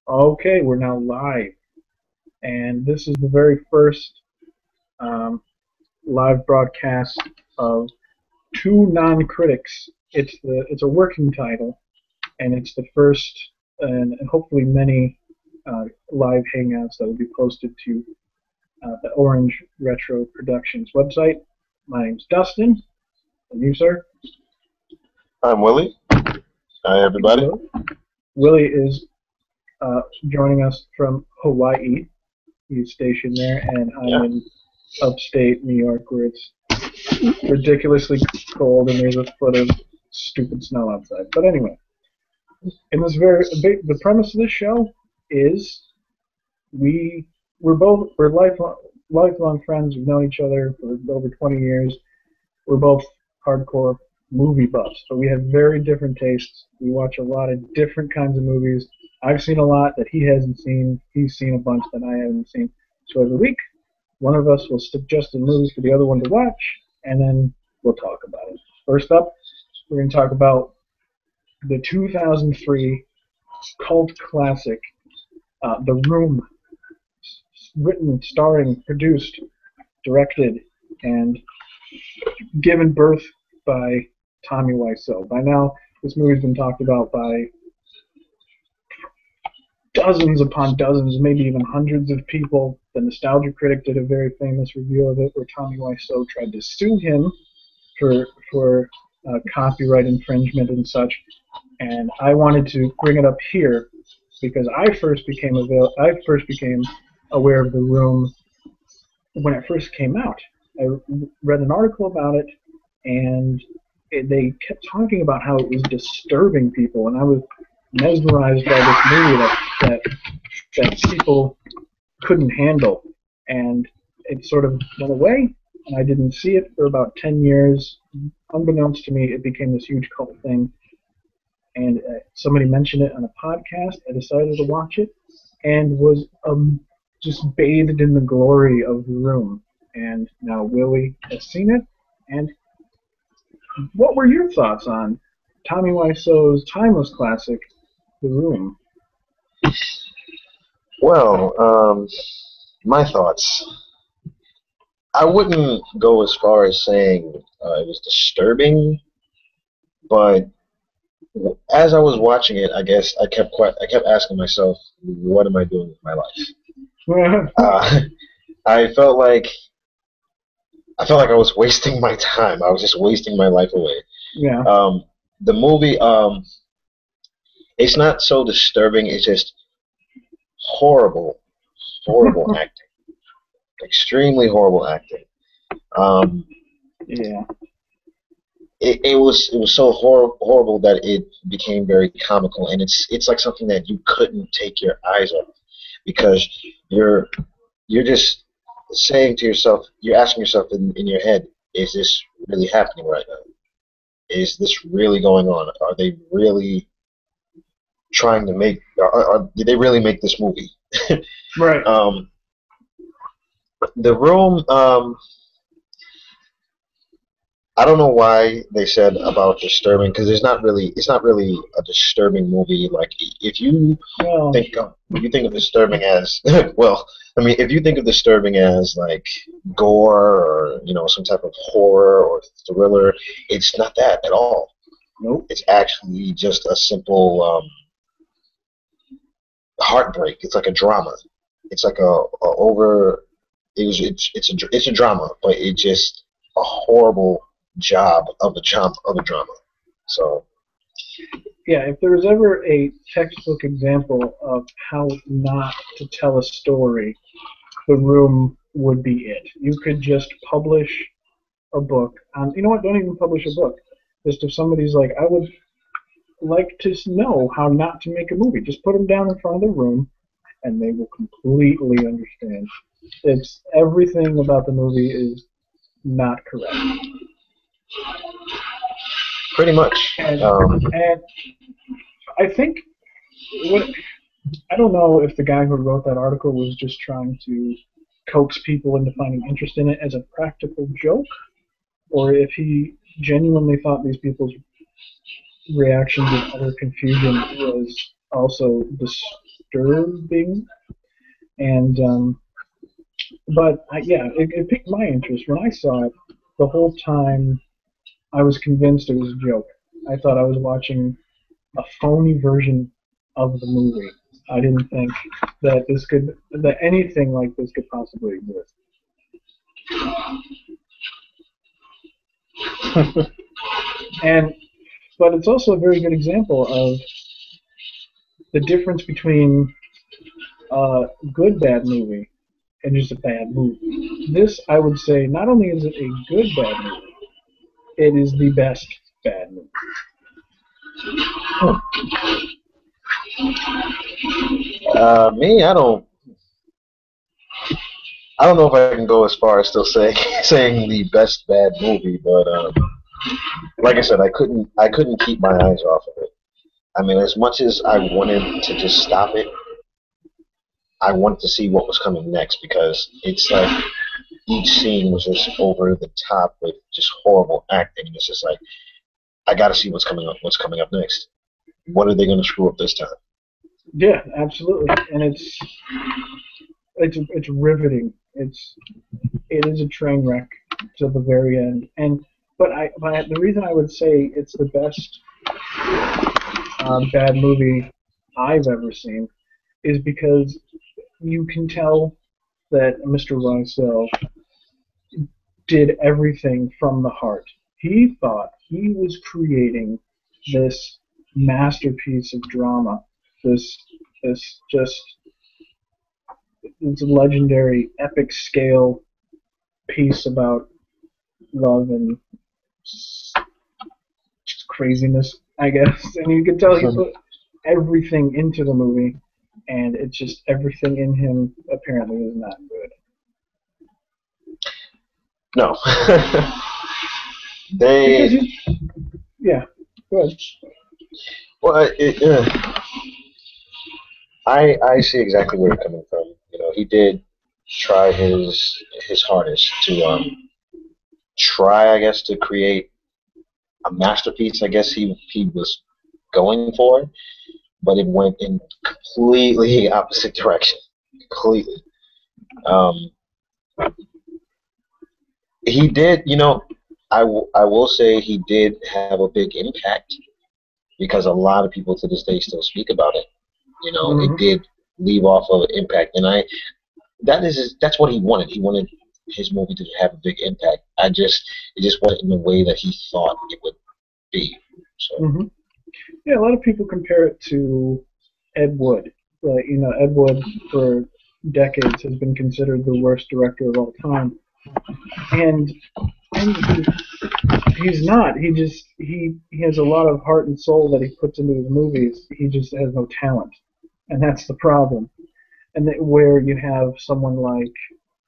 Okay, we're now live, and this is the very first um, live broadcast of Two Non-Critics. It's a working title, and it's the first and hopefully many live hangouts that will be posted to the Orange Retro Productions website. My name's Dustin, and you, sir? I'm Willie. Hi, everybody. Willie is joining us from Hawaii. He's stationed there, and I'm in upstate New York, where it's ridiculously cold and there's a foot of stupid snow outside. But anyway, in this the premise of this show is we're lifelong friends. We've known each other for over 20 years. We're both hardcore movie buffs, but we have very different tastes. We watch a lot of different kinds of movies. I've seen a lot that he hasn't seen. He's seen a bunch that I haven't seen. So every week, one of us will suggest a movie for the other one to watch, and then we'll talk about it. First up, we're going to talk about the 2003 cult classic, The Room, written, starring, produced, directed, and given birth by Tommy Wiseau. By now, this movie's been talked about by dozens upon dozens, maybe even hundreds of people. The Nostalgia Critic did a very famous review of it where Tommy Wiseau tried to sue him for copyright infringement and such. And I wanted to bring it up here because I first became aware of The Room when it first came out. I read an article about it, and they kept talking about how it was disturbing people, and I was mesmerized by this movie that people couldn't handle, and it sort of went away, and I didn't see it for about 10 years. Unbeknownst to me, it became this huge cult thing, and somebody mentioned it on a podcast. I decided to watch it, and was just bathed in the glory of The Room. And now Willie has seen it, and what were your thoughts on Tommy Wiseau's timeless classic, The Room? Well, my thoughts. I wouldn't go as far as saying it was disturbing, but as I was watching it, I guess I kept asking myself, "What am I doing with my life?" I felt like I was wasting my time. I was just wasting my life away. Yeah. The movie, it's not so disturbing. It's just horrible acting. Extremely horrible acting. Yeah. It was so horrible that it became very comical, and it's like something that you couldn't take your eyes off, because you're just saying to yourself, you're asking yourself in your head, is this really happening right now? Is this really going on? Are they really trying to make? Did they really make this movie? Right. The Room. I don't know why they said about disturbing, because it's not really a disturbing movie. Like if you think of disturbing as well, I mean, if you think of disturbing as like gore or some type of horror or thriller, it's not that at all. Nope. It's actually just a simple heartbreak. It's like a drama. It's like it's a drama, but it's just a horrible job of a drama. So yeah, if there was ever a textbook example of how not to tell a story, The Room would be it. You could just publish a book. You know what? Don't even publish a book. Just if somebody's like, I would like to know how not to make a movie, just put them down in front of the room, and they will completely understand. It's everything about the movie is not correct. Pretty much. And I think I don't know if the guy who wrote that article was just trying to coax people into finding interest in it as a practical joke, or if he genuinely thought these people's reactions of utter confusion was also disturbing. And but yeah, it piqued my interest when I saw it. The whole time, I was convinced it was a joke. I thought I was watching a phony version of the movie. I didn't think that anything like this could possibly exist. And but it's also a very good example of the difference between a good bad movie and just a bad movie. This, I would say, not only is it a good bad movie, it is the best bad movie. Me, I don't know if I can go as far as still saying the best bad movie, but like I said, I couldn't keep my eyes off of it. I mean, as much as I wanted to just stop it, I wanted to see what was coming next because it's like each scene was just over the top with just horrible acting. And it's just like I got to see what's coming up next. What are they going to screw up this time? Yeah, absolutely, and it's riveting. It is a train wreck to the very end. And but the reason I would say it's the best bad movie I've ever seen is because you can tell that Mr. Rosell did everything from the heart. He thought he was creating this masterpiece of drama, this this just this legendary epic scale piece about love and just craziness, I guess. And you can tell he put everything into the movie, and it's just everything in him apparently is not good. No. Because They yeah, go ahead. well, I see exactly where you're coming from. You know, he did try his hardest to try, I guess, to create a masterpiece. I guess he was going for, but it went in completely opposite direction. Completely. Um, he did, you know, I will say he did have a big impact because a lot of people to this day still speak about it. You know, it Hmm. did leave off of an impact, and that's what he wanted. He wanted his movie to have a big impact. It just wasn't in the way that he thought it would be. So, Hmm. Yeah, a lot of people compare it to Ed Wood. Ed Wood for decades has been considered the worst director of all time, and he's not. He has a lot of heart and soul that he puts into his movies. He just has no talent, and that's the problem. And where you have someone like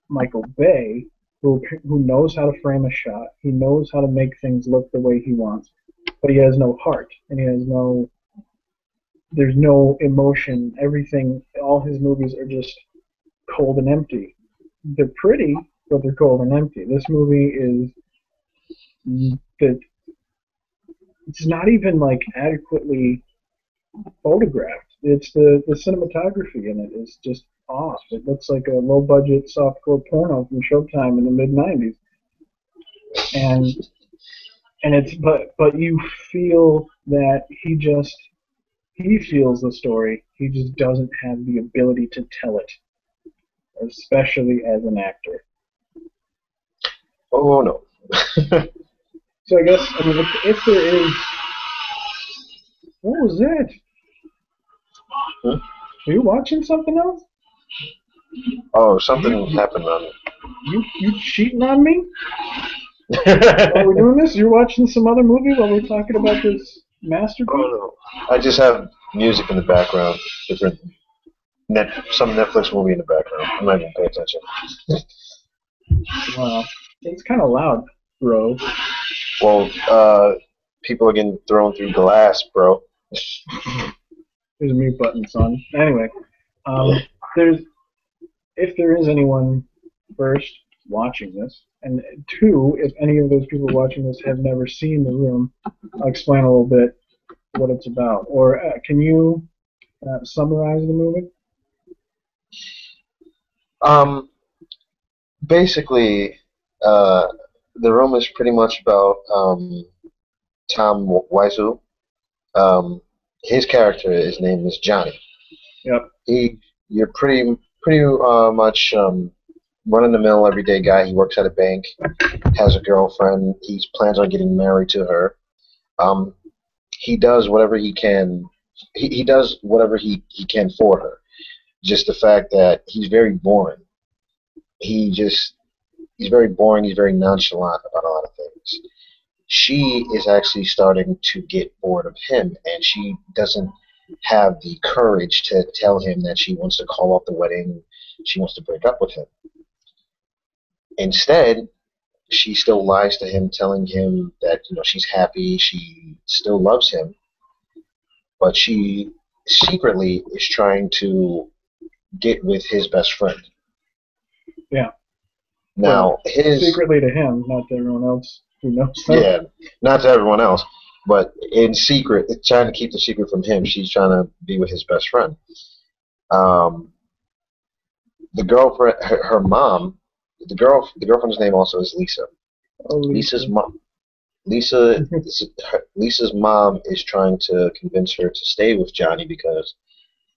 Michael Bay, who knows how to frame a shot, he knows how to make things look the way he wants, but he has no heart, and there's no emotion. Everything, all his movies are just cold and empty. They're pretty, but they're cold and empty. This movie is that it's not even like adequately photographed. It's the cinematography in it is just off. It looks like a low budget softcore porno from Showtime in the mid '90s, and it's but you feel that he feels the story. He just doesn't have the ability to tell it, especially as an actor. oh no. So I guess I mean if there is, what was that? Hmm? Are you watching something else? Oh, You something happened on. you cheating on me? While we're doing this, you're watching some other movie while we're talking about this masterpiece? Oh no. I just have music in the background. Different some Netflix movie in the background. I'm not even paying attention. Wow. It's kind of loud, bro. Well, people are getting thrown through glass, bro. There's a mute button, son. Anyway, Yeah. there's if there is anyone first watching this, and two, if any of those people watching this have never seen The Room, I'll explain a little bit what it's about. Or can you summarize the movie? Um, basically, uh, the room is pretty much about Tom Wiseau. Um, his character, his name is Johnny. Yep. He, you're pretty much run of the mill everyday guy. He works at a bank, has a girlfriend. He plans on getting married to her. Um, he does whatever he can. He does whatever he can for her. Just the fact that he's very boring. He just he's very boring. He's very nonchalant about a lot of things. She is actually starting to get bored of him, and she doesn't have the courage to tell him that she wants to call off the wedding. She wants to break up with him. Instead, she still lies to him, telling him that she's happy, she still loves him, but she secretly is trying to get with his best friend. Yeah. Now, Well, secretly to him, not to everyone else who knows them. yeah, not to everyone else, but in secret, trying to keep the secret from him. She's trying to be with his best friend. Um, the girlfriend, her mom, the girlfriend's name also is Lisa. Oh, Lisa's Lisa. mom, Lisa's mom is trying to convince her to stay with Johnny because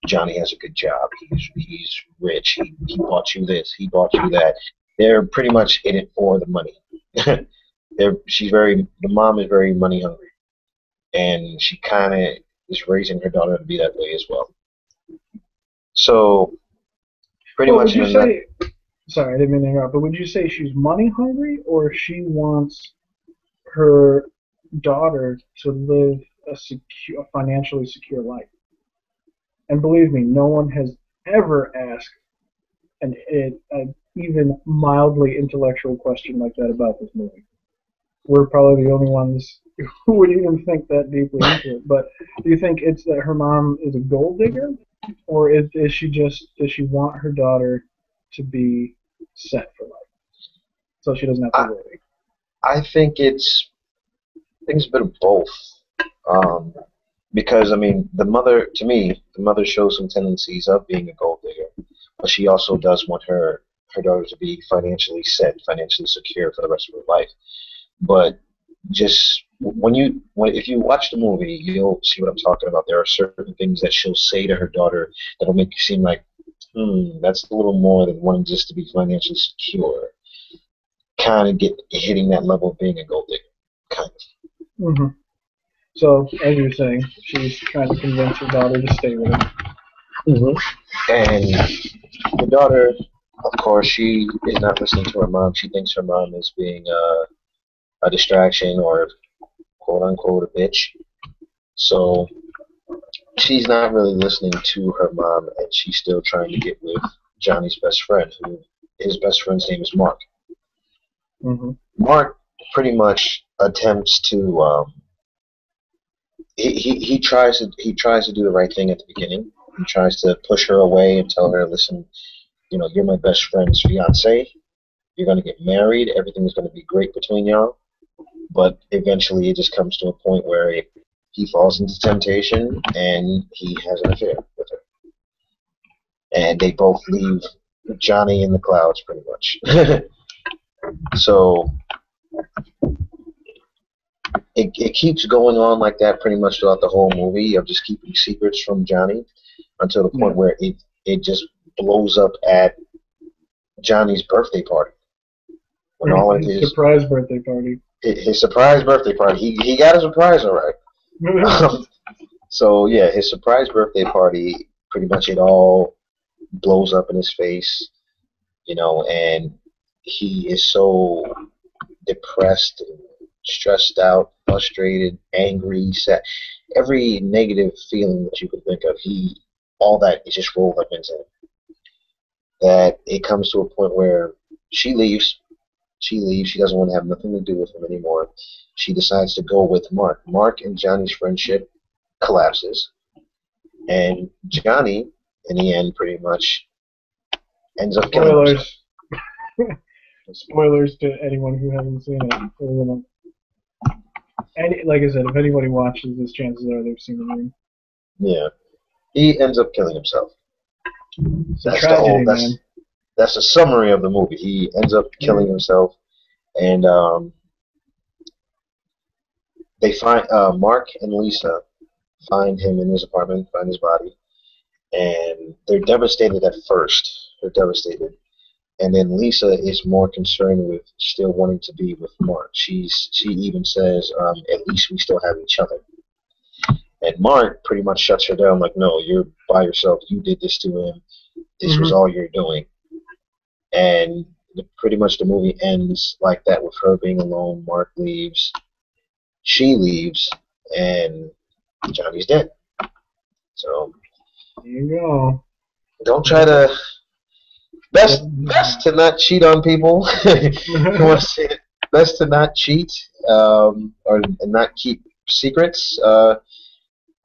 Johnny has a good job. He's rich. He bought you this. He bought you that. They're pretty much in it for the money. The mom is very money hungry, and she kind of is raising her daughter to be that way as well. So pretty Well, much would in you a nut. say? Sorry, I didn't mean to interrupt. But would you say she's money hungry, or she wants her daughter to live a financially secure life? And believe me, no one has ever asked an even mildly intellectual question like that about this movie. We're probably the only ones who would even think that deeply into it. But do you think it's that her mom is a gold digger, or is she just does she want her daughter to be set for life so she doesn't have to I worry? I think it's a bit of both. Um, because I mean, the mother shows some tendencies of being a gold digger, but she also does want her daughter to be financially set, financially secure for the rest of her life. But just if you watch the movie, you'll see what I'm talking about. There are certain things that she'll say to her daughter that'll make you seem like, that's a little more than wanting just to be financially secure. Kind of get hitting that level of being a gold digger, kind of. Hmm. So, as you were saying, she's trying to convince her daughter to stay with her. Hmm. And the daughter, of course, she is not listening to her mom. She thinks her mom is being a distraction or quote unquote a bitch. So she's not really listening to her mom, and she's still trying to get with Johnny's best friend, who his best friend's name is Mark. Hmm. Mark pretty much attempts to he tries to do the right thing at the beginning. He tries to push her away and tell her, listen, you're my best friend's fiance. You're gonna get married. Everything is gonna be great between y'all. But eventually, it just comes to a point where he falls into temptation and he has an affair with her, and they both leave Johnny in the clouds, pretty much. So it keeps going on like that pretty much throughout the whole movie of just keeping secrets from Johnny until the Yeah. point where it just blows up at Johnny's birthday party when Right. all of His surprise birthday party. his surprise birthday party he got a surprise, all right. So yeah, his surprise birthday party, pretty much it all blows up in his face, and he is so depressed, and stressed out, frustrated, angry, sad. Every negative feeling that you could think of, all that is just rolled up into him. That it comes to a point where she leaves. She leaves. She doesn't want to have nothing to do with him anymore. She decides to go with Mark. Mark and Johnny's friendship collapses, and Johnny, in the end, pretty much ends up killing himself. Spoilers. Spoilers to anyone who hasn't seen it. Like I said, if anybody watches this, chances are they've seen the movie. Yeah. He ends up killing himself. It's a That's the whole. tragedy, man. That's the summary of the movie. He ends up killing himself, and they find Mark and Lisa find him in his apartment, find his body, and they're devastated at first. They're devastated, and then Lisa is more concerned with still wanting to be with Mark. She even says, "At least we still have each other." And Mark pretty much shuts her down, like, "No, you're by yourself. You did this to him. This was Mm-hmm. all you're doing." And pretty much the movie ends like that with her being alone. Mark leaves, she leaves, and Johnny's dead. So There you go. don't try to. Best to not cheat on people. You want to say it? Best to not cheat, or not keep secrets.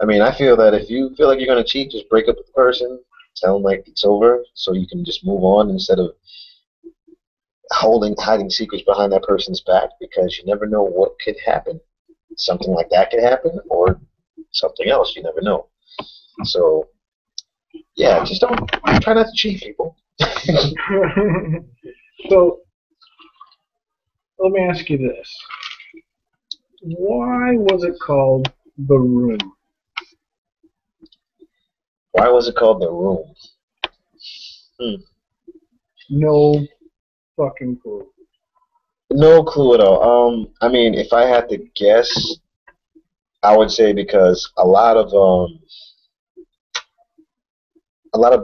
I mean, I feel that if you feel like you're gonna cheat, just break up with the person, tell them like it's over, so you can just move on instead of hiding secrets behind that person's back, because you never know what could happen. Something like that could happen, or something else. You never know. So yeah, just don't try not to cheat people. So let me ask you this: why was it called The Room? Why was it called The Room? Hmm. No fucking clue. No clue at all. I mean, if I had to guess, I would say because a lot of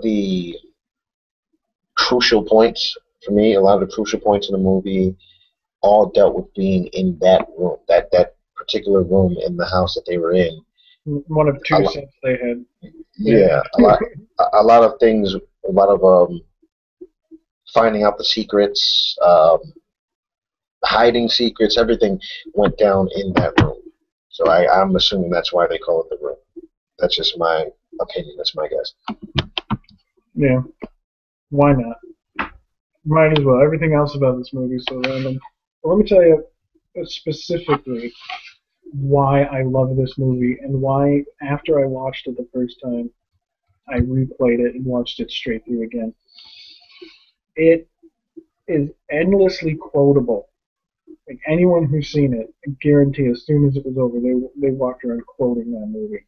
the crucial points for me, a lot of the crucial points in the movie all dealt with being in that room, that particular room in the house that they were in. One of A two lot, sets they had. yeah, a lot of things, a lot of finding out the secrets, hiding secrets, everything went down in that room. So I'm assuming that's why they call it the room. That's just my opinion. That's my guess. Yeah. Why not? Might as well. Everything else about this movie is so random. But let me tell you specifically why I love this movie and why, after I watched it the first time, I replayed it and watched it straight through again. It is endlessly quotable. Like anyone who's seen it, I guarantee as soon as it was over, they walked around quoting that movie.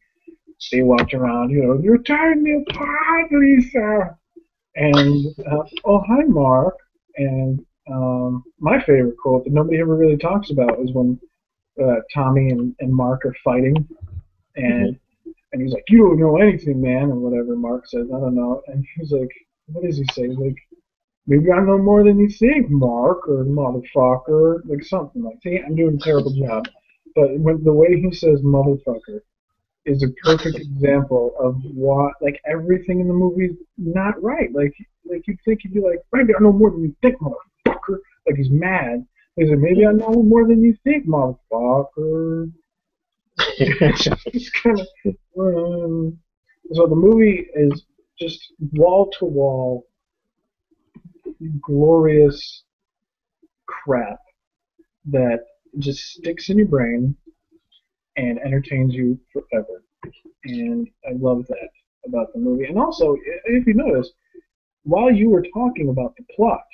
They walked around, you're tearing me apart, Lisa. And oh, hi, Mark. And my favorite quote that nobody ever really talks about is when Tommy and Mark are fighting, Hmm. and he's like, "You don't know anything, man," or whatever. Mark says, "I don't know," and he's like, "What does he say?" He's like, "Maybe I know more than you think, Mark, or motherfucker," like something like. See, I'm doing a terrible job, but when the way he says "motherfucker" is a perfect example of what, like, everything in the movie is not right. Like you'd think he'd be like, maybe I know more than you think, motherfucker. Like he's mad. He's like, maybe I know more than you think, motherfucker. It's kind of. So the movie is just wall to wall glorious crap that just sticks in your brain and entertains you forever. And I love that about the movie. And also, if you notice, while you were talking about the plot,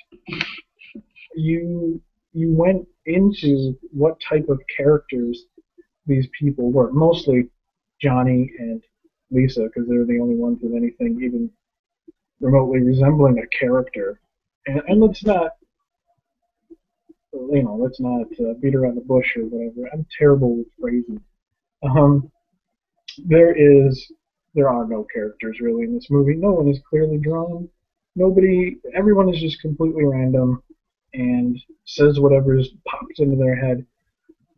you went into what type of characters these people were. Mostly Johnny and Lisa, because they're the only ones with anything even remotely resembling a character. And let's not beat around the bush or whatever. I'm terrible with phrasing. Um, there is there are no characters really in this movie. No one is clearly drawn. Nobody, everyone is just completely random and says whatever pops into their head.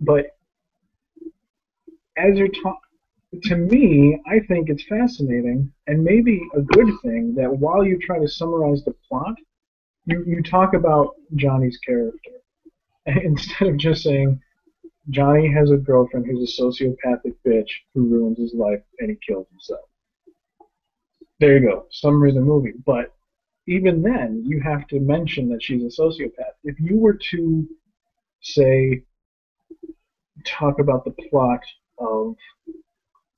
But as you're talking, to me, I think it's fascinating and maybe a good thing that while you try to summarize the plot, you talk about Johnny's character instead of just saying Johnny has a girlfriend who's a sociopathic bitch who ruins his life and he kills himself. There you go, summary of the movie. But even then, you have to mention that she's a sociopath. If you were to say talk about the plot of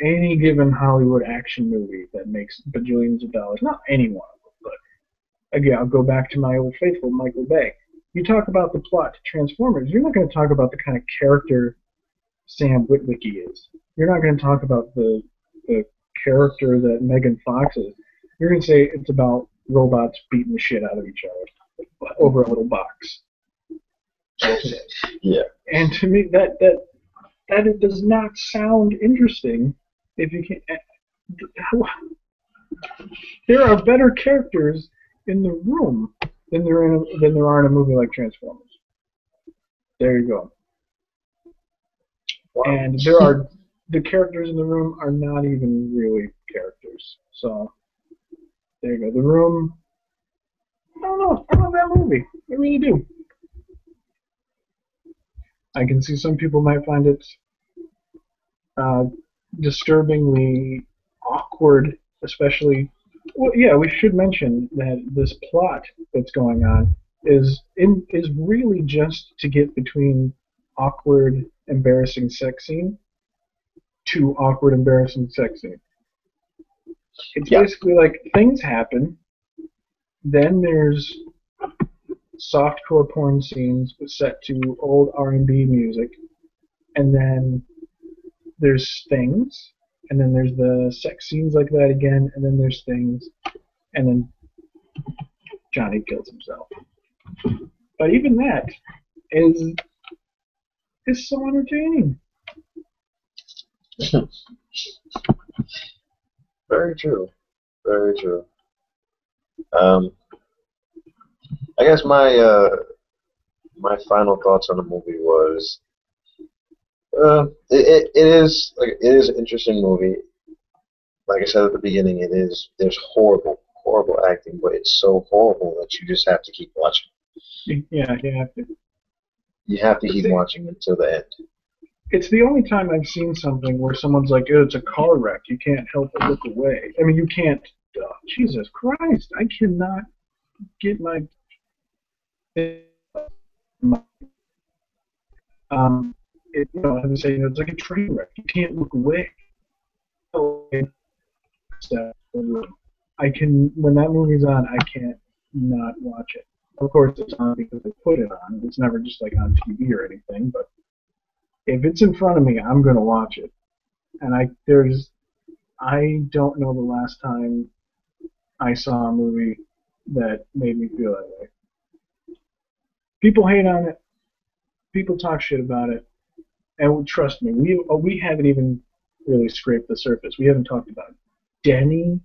any given Hollywood action movie that makes bajillions of dollars. Not any one of them, but again, I'll go back to my old faithful, Michael Bay. You talk about the plot to Transformers, you're not going to talk about the kind of character Sam Witwicky is. You're not going to talk about the character that Megan Fox is. You're going to say it's about robots beating the shit out of each other over a little box. That's it. Yeah. And to me, that it does not sound interesting if you can. There are better characters in the room than there are in a movie like Transformers. There you go. Wow. And the characters in the room are not even really characters. So there you go. The Room. I don't know. I love that movie. I really do. I can see some people might find it disturbingly awkward, especially. Well, yeah, we should mention that this plot that's going on is really just to get between awkward, embarrassing sex scene to awkward, embarrassing sex scene. It's basically like things happen, then there's softcore porn scenes set to old R&B music, and then there's things, and then there's the sex scenes like that again, and then there's things, and then Johnny kills himself. But even that is so entertaining. Very true. Very true. I guess my final thoughts on the movie was it is an interesting movie. Like I said at the beginning, there's horrible acting, but it's so horrible that you just have to keep watching. Yeah, you have to. You have to keep watching until the end. It's the only time I've seen something where someone's like, oh, it's a car wreck. You can't help but look away. I mean, you can't. Jesus Christ, I cannot get my. I would say it's like a train wreck. You can't look away. I can, when that movie's on, I can't not watch it. Of course, it's on because they put it on. It's never just like on TV or anything. But if it's in front of me, I'm gonna watch it. And I don't know the last time I saw a movie that made me feel that way. People hate on it. People talk shit about it. And trust me, we haven't even really scraped the surface. We haven't talked about Denny.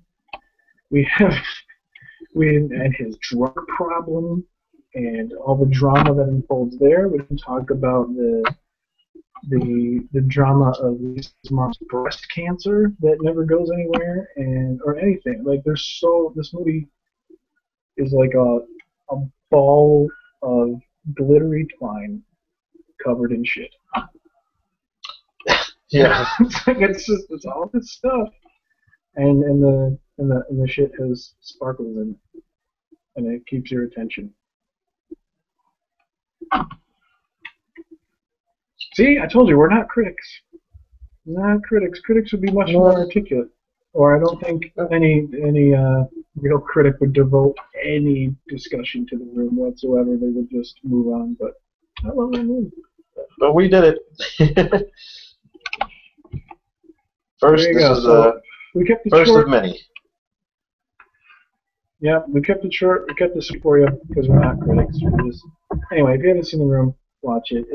And his drug problem and all the drama that unfolds there. We can talk about the drama of his mom's breast cancer that never goes anywhere, or anything. Like this movie is like a ball of glittery twine covered in shit. Yeah. it's all this stuff, and the shit has sparkles in it, and it keeps your attention. See, I told you we're not critics. Not critics. Critics would be much more articulate, or I don't think any real critic would devote any discussion to the Room whatsoever. They would just move on. But I love that movie. But we did it. First, this is we kept it first short. of many. Yeah, we kept it short. We kept this for you because we're not critics. Anyway, if you haven't seen The Room, watch it.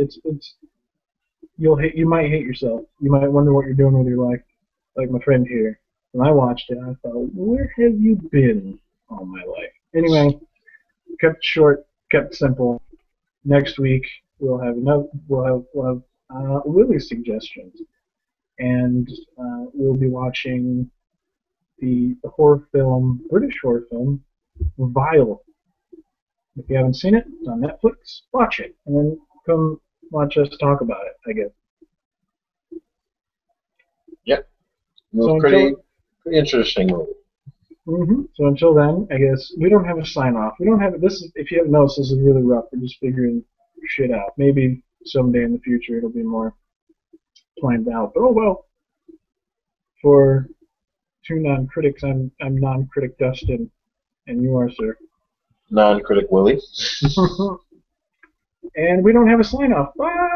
You might hate yourself. You might wonder what you're doing with your life. Like my friend here. When I watched it, I thought, where have you been all my life? Anyway, kept it short, kept it simple. Next week we'll have Willie's suggestions, and we'll be watching the British horror film, Vile. If you haven't seen it, it's on Netflix. Watch it, and then come watch us talk about it, I guess. Yep. So pretty interesting movie. Mm-hmm. So until then, I guess we don't have a sign off. We don't have this. If you haven't noticed, this is really rough. We're just figuring shit out. Maybe someday in the future it'll be more planned out. But oh well. For two non-critics, I'm non-critic Dustin, and you are, sir. Non-critic Willie. And we don't have a sign-off. Bye!